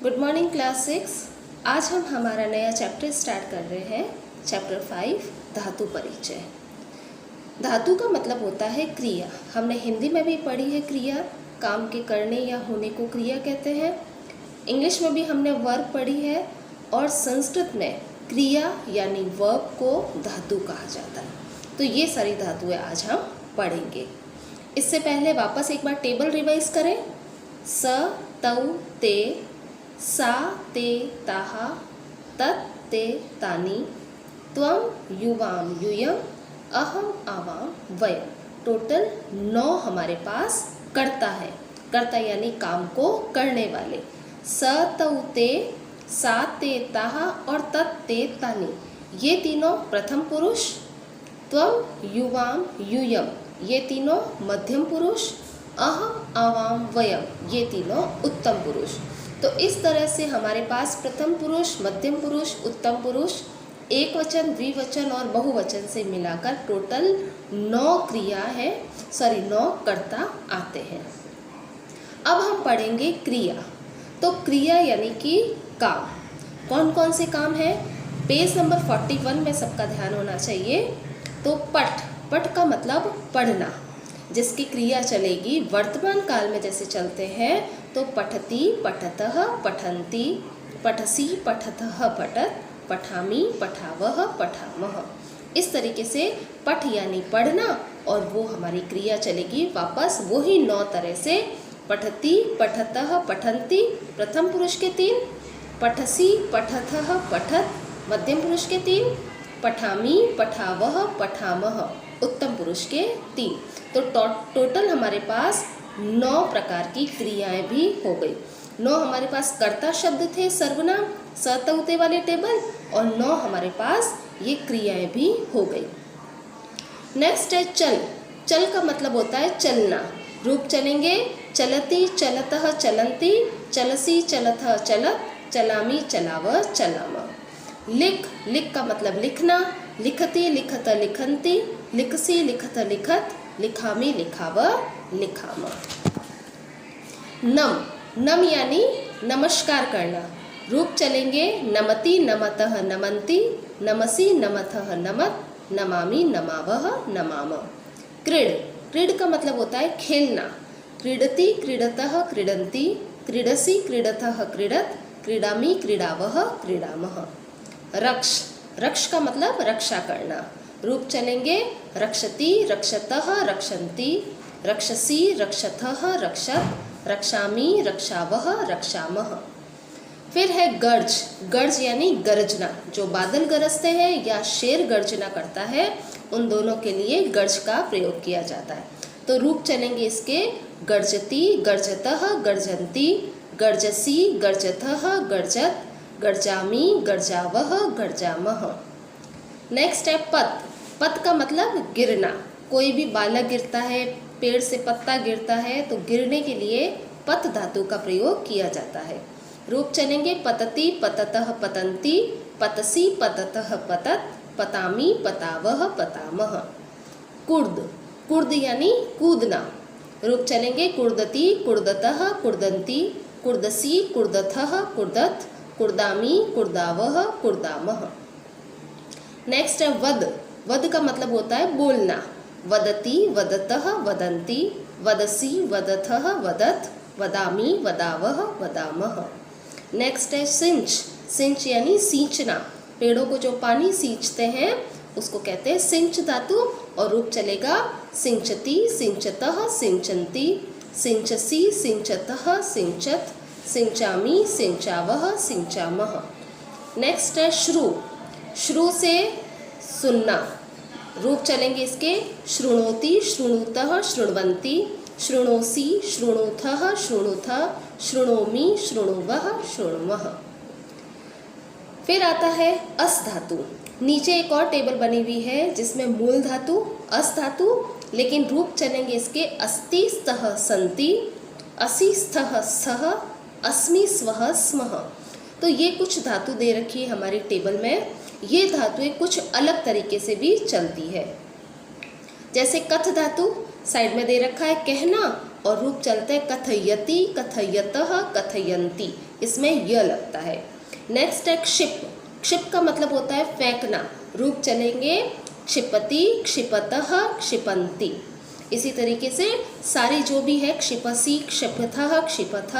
Good morning class 6। आज हम हमारा नया चैप्टर स्टार्ट कर रहे हैं। चैप्टर 5 धातु परिचय। धातु का मतलब होता है क्रिया। हमने हिंदी में भी पढ़ी है क्रिया, काम के करने या होने को क्रिया कहते हैं। इंग्लिश में भी हमने वर्ब पढ़ी है और संस्कृत में क्रिया यानी वर्ब को धातु कहा जाता है। तो ये सारी धातुएं आज हम पढ़ेंगे। इससे पहले वापस एक बार टेबल रिवाइज करें। स तौ ते, सा ते ताहा, तत् ते तानि, त्वं युवाम यूयम, अहम आवाम वयम। टोटल 9 हमारे पास कर्ता है। कर्ता यानी काम को करने वाले। स तौ ते, सा ते ताहा और तत् ते तानि, ये तीनों प्रथम पुरुष। त्वं युवाम यूयम, ये तीनों मध्यम पुरुष। अहम आवाम वयम, ये तीनों उत्तम पुरुष। तो इस तरह से हमारे पास प्रथम पुरुष, मध्यम पुरुष, उत्तम पुरुष, एक वचन, द्विवचन और बहुवचन से मिलाकर टोटल 9 क्रिया है, 9 कर्ता आते हैं। अब हम पढ़ेंगे क्रिया। तो क्रिया यानी कि काम। कौन कौन से काम है? पेज नंबर 41 में सबका ध्यान होना चाहिए। तो पठ का मतलब पढ़ना, जिसकी क्रिया चलेगी वर्तमान काल में जैसे चलते हैं। तो पठति पठतः पठन्ति, पठसि पठतः पठत, पठामि पठावः पठामः। इस तरीके से पठ यानी पढ़ना और वो हमारी क्रिया चलेगी वापस वही 9 तरह से। पठति पठतः पठन्ति प्रथम पुरुष के 3, पठसि पठतः पठत मध्यम पुरुष के 3, पठामि पठावः पठामः उत्तम पुरुष के 3। तो टोटल हमारे पास 9 प्रकार की क्रियाएं भी हो गई। 9 हमारे पास कर्ता शब्द थे, सर्वनाम, स तौ ते वाले टेबल, और 9 हमारे पास ये क्रियाएं भी हो गई। नेक्स्ट है चल। चल का मतलब होता है चलना। रूप चलेंगे चलति चलतः चलन्ति, चलसि चलतः चलत, चलामि चलाव चलाम। लिख का मतलब लिखना। लिखति लिखत लिखन्ति, लिखसि लिखत लिखत, लिखामि लिखाव लिखाम। नम यानी नमस्कार करना। रूप चलेंगे नमति नमतः नमन्ति, नमसि नमतः नमत, नमामि नमावः नमाम। क्रीड का मतलब होता है खेलना। क्रीडति क्रीडतः क्रीडन्ति, क्रीडसि क्रीडतः क्रीडत, क्रीडामि क्रीडावः क्रीडामः। रक्ष का मतलब रक्षा करना। रूप चलेंगे रक्षति रक्षतः रक्षन्ति, रक्षसि रक्षतः रक्षत, रक्षामि रक्षावः रक्षामः। फिर है गर्ज यानी गरजना। जो बादल गरजते हैं या शेर गर्जना करता है, उन दोनों के लिए गर्ज का प्रयोग किया जाता है। तो रूप चलेंगे इसके गर्जति गरजतः गरजन्ति, गर्जसि गरजतः गरजत, गर्जामि गर्जावः गर्जामः। नेक्स्ट है पत का मतलब गिरना। कोई भी बालक गिरता है, पेड़ से पत्ता गिरता है, तो गिरने के लिए पत धातु का प्रयोग किया जाता है। रूप चलेंगे पतति पततः पतन्ति, पतसि पततः पतत, पतामि पतावः पतामः। कुर्द यानी कूदना। रूप चलेंगे कुर्दति कुर्दतः कुर्दन्ति, कुर्दसि कुर्दतः कुर्दत, कुर्दामि कुर्दावः कुर्दामः। नेक्स्ट है वद का मतलब होता है बोलना। वदति वदतः वदन्ति, वदसि वदतः वदत, वदामि वदावः वदामः। नेक्स्ट है सिंच यानी सींचना। पेड़ों को जो पानी सींचते हैं उसको कहते हैं सिंच धातु। और रूप चलेगा सिंचति सिंचतः सिंचन्ति, सिंचसि सिंचतः सिंचत, सिंचामि सिंचावः सिंचामः। नेक्स्ट है श्रु से सुनना। रूप चलेंगे इसके शृणोति शृणुतः शृण्वन्ति, शृणोसि शृणुथः शृणुथ, शृणोमि शृणुवः शृण्वः। फिर आता है अस धातु। नीचे एक और टेबल बनी हुई है जिसमें मूल धातु अस धातु, लेकिन रूप चलेंगे इसके अस्ति स्तः सन्ति, असि स्तः सः, अस्मि स्वः स्मः। तो ये कुछ धातु दे रखी है हमारी टेबल में। ये धातुएं कुछ अलग तरीके से भी चलती है। जैसे कथ धातु साइड में दे रखा है कहना, और रूप चलते हैं कथयति, कथयतः, कथयन्ति, इसमें य लगता है। नेक्स्ट है क्षिप। क्षिप का मतलब होता है फेंकना। रूप चलेंगे क्षिपति, क्षिपतः, क्षिपन्ति। इसी तरीके से सारी जो भी है क्षिपसि, क्षिपथः, क्षिपथ,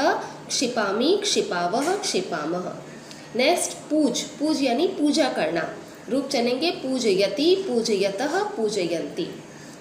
क्षिपामि, क्षिपावः, क्षिपामः। नेक्स्ट पूज। पूज यानी पूजा करना। रूप चलेंगे पूजयति, पूजयतः, पूजयन्ति।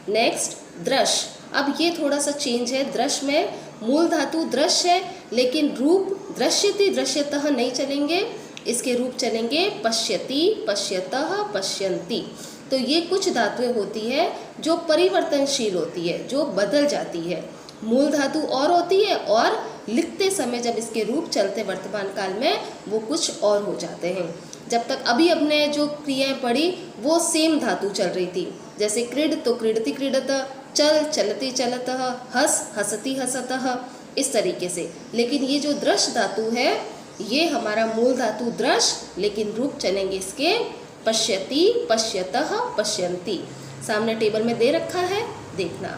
नेक्स्ट दृश। अब ये थोड़ा सा चेंज है। दृश में मूल धातु दृश्य है, लेकिन रूप दृश्यति, दृश्यतः नहीं चलेंगे, इसके रूप चलेंगे पश्यति, पश्यतः, पश्यन्ति। तो ये कुछ धातुएं होती है जो परिवर्तनशील होती है, जो बदल जाती है। मूल धातु और होती है और लिखते समय जब इसके रूप चलते वर्तमान काल में वो कुछ और हो जाते हैं। जब तक अभी अपने जो क्रियाएं पढ़ी वो सेम धातु चल रही थी, जैसे क्रीड तो क्रीडति, क्रीडतः, चल चलति, चलतः, हस हसति, हसतः, इस तरीके से। लेकिन ये जो दृश्य धातु है ये हमारा मूल धातु दृश्य, लेकिन रूप चलेंगे इसके पश्यति, पश्यतः, पश्यन्ति। सामने टेबल में दे रखा है, देखना।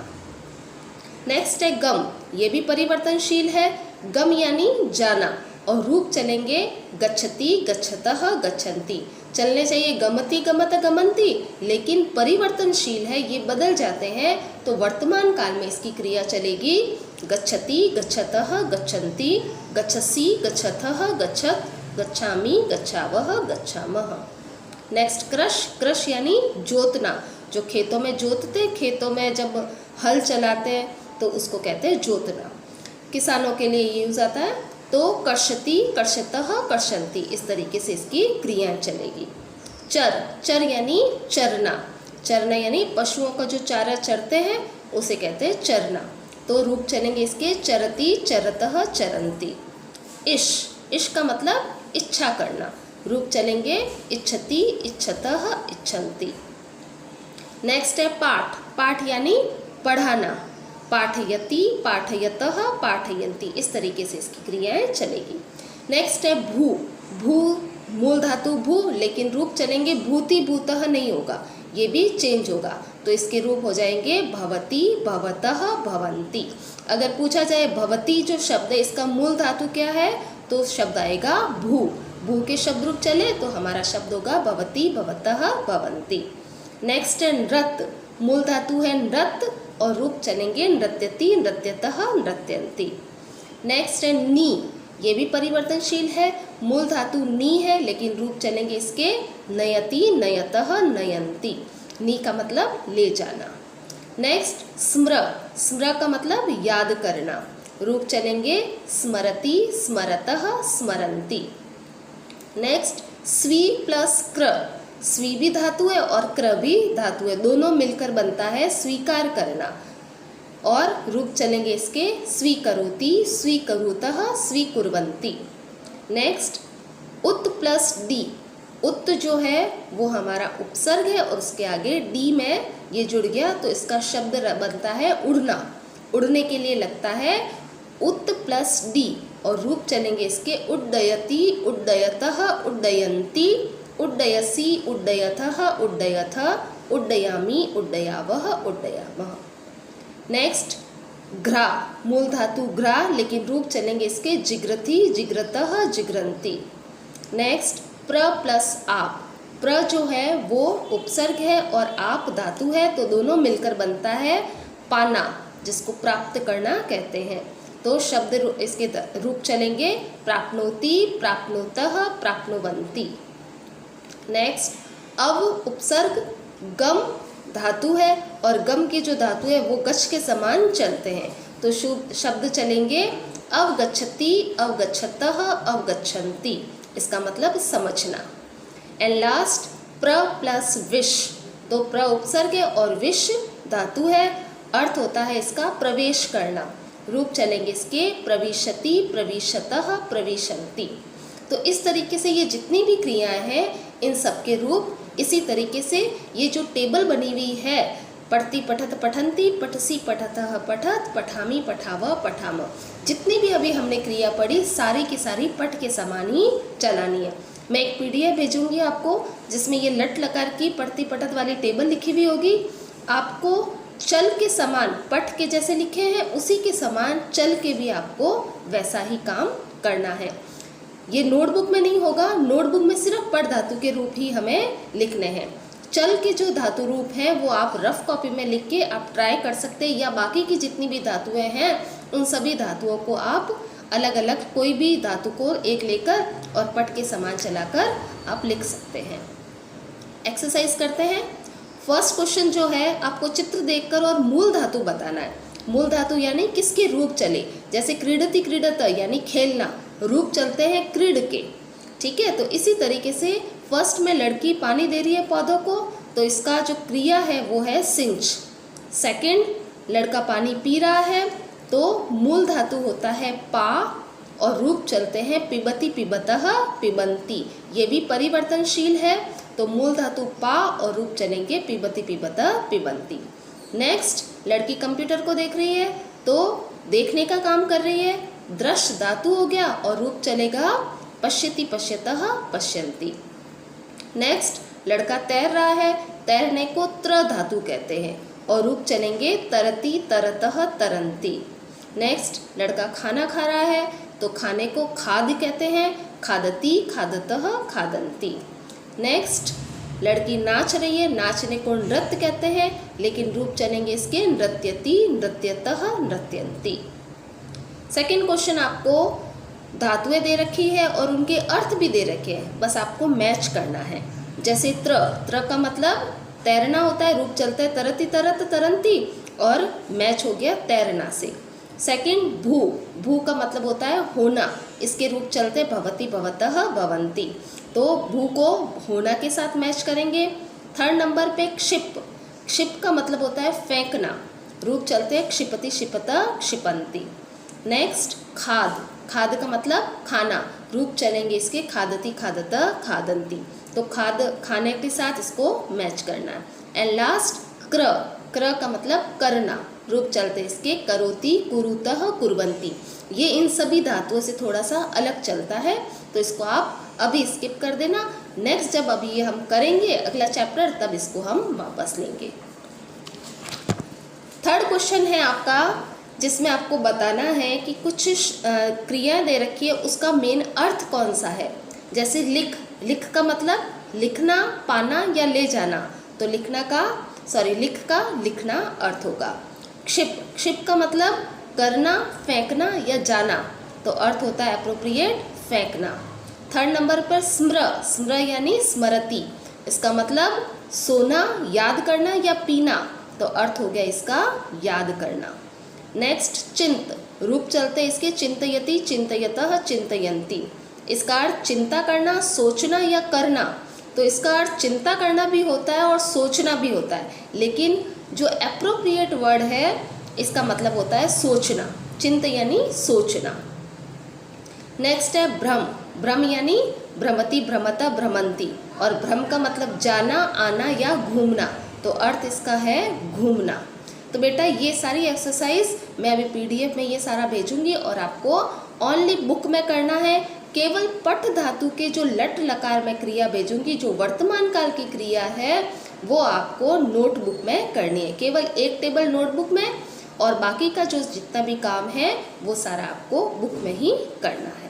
नेक्स्ट है गम। ये भी परिवर्तनशील है। गम यानी जाना और रूप चलेंगे गच्छति, गच्छतः, गच्छन्ति। चलने चाहिए गमति, गमत, गमन्ति, लेकिन परिवर्तनशील है, ये बदल जाते हैं। तो वर्तमान काल में इसकी क्रिया चलेगी गच्छति, गच्छतः, गच्छन्ति, गच्छसि, गच्छथः, गच्छत, गच्छामि, गच्छावः, गच्छामः। नेक्स्ट कृष। कृष यानी जोतना। जो खेतों में जोतते, खेतों में जब हल चलाते हैं तो उसको कहते हैं जोतना। किसानों के लिए ये यूज आता है। तो कर्षति, कर्षतः, कर्षन्ति, इस तरीके से इसकी क्रियाएं चलेगी। चर। चर यानी चरना। चरना यानी पशुओं का जो चारा चरते हैं उसे कहते हैं चरना। तो रूप चलेंगे इसके चरति, चरतः, चरन्ति। इश। इश का मतलब इच्छा करना। रूप चलेंगे इच्छति, इच्छतः, इच्छन्ति। नेक्स्ट है पाठ। पाठ यानी पढ़ाना। पाठयति, पाठयतः, पाठयन्ति, इस तरीके से इसकी क्रियाएं चलेगी। नेक्स्ट है भू। भू मूल धातु भू, लेकिन रूप चलेंगे भूति, भूतः नहीं होगा, ये भी चेंज होगा। तो इसके रूप हो जाएंगे भवति, भवतः, भवन्ति। अगर पूछा जाए भवति जो शब्द है इसका मूल धातु क्या है, तो शब्द आएगा भू। भू के शब्द रूप चले तो हमारा शब्द होगा भवति, भवतः, भवन्ति। नेक्स्ट है नृत्य। मूल धातु है नृत्य और रूप चलेंगे नृत्यति, नृत्यतः, नृत्यन्ति। नेक्स्ट है नी। ये भी परिवर्तनशील है। मूल धातु नी है, लेकिन रूप चलेंगे इसके नयति, नयतः, नयन्ति। नी का मतलब ले जाना। नेक्स्ट स्मृ। स्मृ का मतलब याद करना। रूप चलेंगे स्मरति, स्मरतः, स्मरन्ति। नेक्स्ट स्वी प्लस क्र। स्वी भी धातु है और क्र भी धातु है, दोनों मिलकर बनता है स्वीकार करना। और रूप चलेंगे इसके स्वीकरोति, स्वीकुरुतः, स्वीकुर्वन्ति। नेक्स्ट उत प्लस डी। उत जो है वो हमारा उपसर्ग है और उसके आगे डी में ये जुड़ गया तो इसका शब्द बनता है उड़ना। उड़ने के लिए लगता है उत प्लस डी और रूप चलेंगे इसके उड्डयति, उड्डयतः, उड्डयन्ति, उड्डयसि, उड्डयथः, उड्डयथ, उड्डयामि, उड्डयावः, उड्डयामः। नेक्स्ट घ्रा। मूल धातु घ्रा, लेकिन रूप चलेंगे इसके जिग्रति, जिग्रतः, जिग्रन्ति। नेक्स्ट प्र प्लस आप। प्र जो है वो उपसर्ग है और आप धातु है, तो दोनों मिलकर बनता है पाना, जिसको प्राप्त करना कहते हैं। तो शब्द इसके रूप चलेंगे प्राप्नोति, प्राप्नोतः, प्राप्नुवन्ति। नेक्स्ट अव उपसर्ग। गम धातु है और गम की जो धातु है वो गच्छ के समान चलते हैं, तो शब्द चलेंगे अवगच्छति, अवगच्छतः, अवगच्छन्ति। इसका मतलब समझना। एंड लास्ट प्र प्लस विश। तो प्र उपसर्ग है और विश धातु है, अर्थ होता है इसका प्रवेश करना। रूप चलेंगे इसके प्रविशति, प्रविशतः, प्रविशन्ति। तो इस तरीके से ये जितनी भी क्रियाएं हैं इन सब के रूप इसी तरीके से ये जो टेबल बनी हुई है पढ़ती, पठत, पठन्ति, पठसी, पठतः, पठत, पठामि, पठावः, पठाम, जितनी भी अभी हमने क्रिया पढ़ी सारी की सारी पठ के समान ही चलानी है। मैं एक PDF भेजूंगी आपको जिसमें ये लट लकार की पढ़ती पठत वाली टेबल लिखी हुई होगी। आपको चल के समान, पट के जैसे लिखे हैं उसी के समान चल के भी आपको वैसा ही काम करना है। ये नोटबुक में नहीं होगा, नोटबुक में सिर्फ पट धातु के रूप ही हमें लिखने हैं। चल के जो धातु रूप हैं वो आप रफ कॉपी में लिख के आप ट्राई कर सकते हैं, या बाकी की जितनी भी धातुएं हैं उन सभी धातुओं को आप अलग अलग कोई भी धातु को एक लेकर और पट के समान चलाकर आप लिख सकते हैं। एक्सरसाइज करते हैं। फर्स्ट क्वेश्चन जो है आपको चित्र देखकर और मूल धातु बताना है। मूल धातु यानी किसके रूप चले, जैसे क्रीडति क्रीडत यानी खेलना, रूप चलते हैं क्रीड के, ठीक है। तो इसी तरीके से फर्स्ट में लड़की पानी दे रही है पौधों को, तो इसका जो क्रिया है वो है सिंच। सेकंड लड़का पानी पी रहा है, तो मूल धातु होता है पा और रूप चलते हैं पिबती पिबतः पिबंती, ये भी परिवर्तनशील है, तो मूल धातु पा और रूप चलेंगे पिबती पिबतः पिबंती। नेक्स्ट लड़की कंप्यूटर को देख रही है, तो देखने का काम कर रही है, दृश्य धातु हो गया और रूप चलेगा पश्यति पश्यतः पश्यन्ति। नेक्स्ट लड़का तैर रहा है, तैरने को त्र धातु कहते हैं और रूप चलेंगे तरती तरतः तरंती। नेक्स्ट लड़का खाना खा रहा है, तो खाने को खाद्य कहते हैं, खादती खादतः खादंती। नेक्स्ट लड़की नाच रही है, नाचने को नृत्य कहते हैं, लेकिन रूप चलेंगे इसके नृत्यति नृत्यतः नृत्यंती। सेकेंड क्वेश्चन आपको धातुएं दे रखी है और उनके अर्थ भी दे रखे हैं, बस आपको मैच करना है। जैसे त्र का मतलब तैरना होता है, रूप चलता है तरती तरत तरंती और मैच हो गया तैरना से। सेकंड भू का मतलब होता है होना, इसके रूप चलते भवती भवतः भवंती, तो भू को होना के साथ मैच करेंगे। थर्ड नंबर पे क्षिप का मतलब होता है फेंकना, रूप चलते हैं क्षिपति क्षिपतः क्षिपंती। नेक्स्ट खाद का मतलब खाना, रूप चलेंगे इसके खादती खादतः खादंती, तो खाने के साथ इसको मैच करना है। एंड लास्ट क्र का मतलब करना, रूप चलते इसके करोति कुरुतः कुर्वन्ति, ये इन सभी धातुओं से थोड़ा सा अलग चलता है, तो इसको आप अभी स्किप कर देना। नेक्स्ट जब अभी ये हम करेंगे अगला चैप्टर, तब इसको हम वापस लेंगे। थर्ड क्वेश्चन है आपका, जिसमें आपको बताना है कि कुछ क्रिया दे रखी है, उसका मेन अर्थ कौन सा है। जैसे लिख का मतलब लिखना, पाना या ले जाना, तो लिख का लिखना अर्थ होगा। क्षिप का मतलब करना, फेंकना या जाना, तो अर्थ होता है अप्रोप्रिएट फेंकना। थर्ड नंबर पर स्मृ यानी स्मरति, इसका मतलब सोना, याद करना या पीना, तो अर्थ हो गया इसका याद करना। नेक्स्ट चिंत, रूप चलते इसके चिंतयति चिंतयतः चिंतयन्ति, इसका अर्थ चिंता करना, सोचना या करना, तो इसका अर्थ चिंता करना भी होता है और सोचना भी होता है, लेकिन जो एप्रोप्रिएट वर्ड है इसका मतलब होता है सोचना, चिंत यानी सोचना। नेक्स्ट है भ्रम यानी भ्रमति भ्रमता भ्रमंती, और भ्रम का मतलब जाना, आना या घूमना, तो अर्थ इसका है घूमना। तो बेटा ये सारी एक्सरसाइज मैं अभी PDF में ये सारा भेजूंगी और आपको ओनली बुक में करना है। केवल पट धातु के जो लट लकार में क्रिया भेजूंगी, जो वर्तमान काल की क्रिया है वो आपको नोटबुक में करनी है, केवल एक टेबल नोटबुक में, और बाकी का जो जितना भी काम है वो सारा आपको बुक में ही करना है।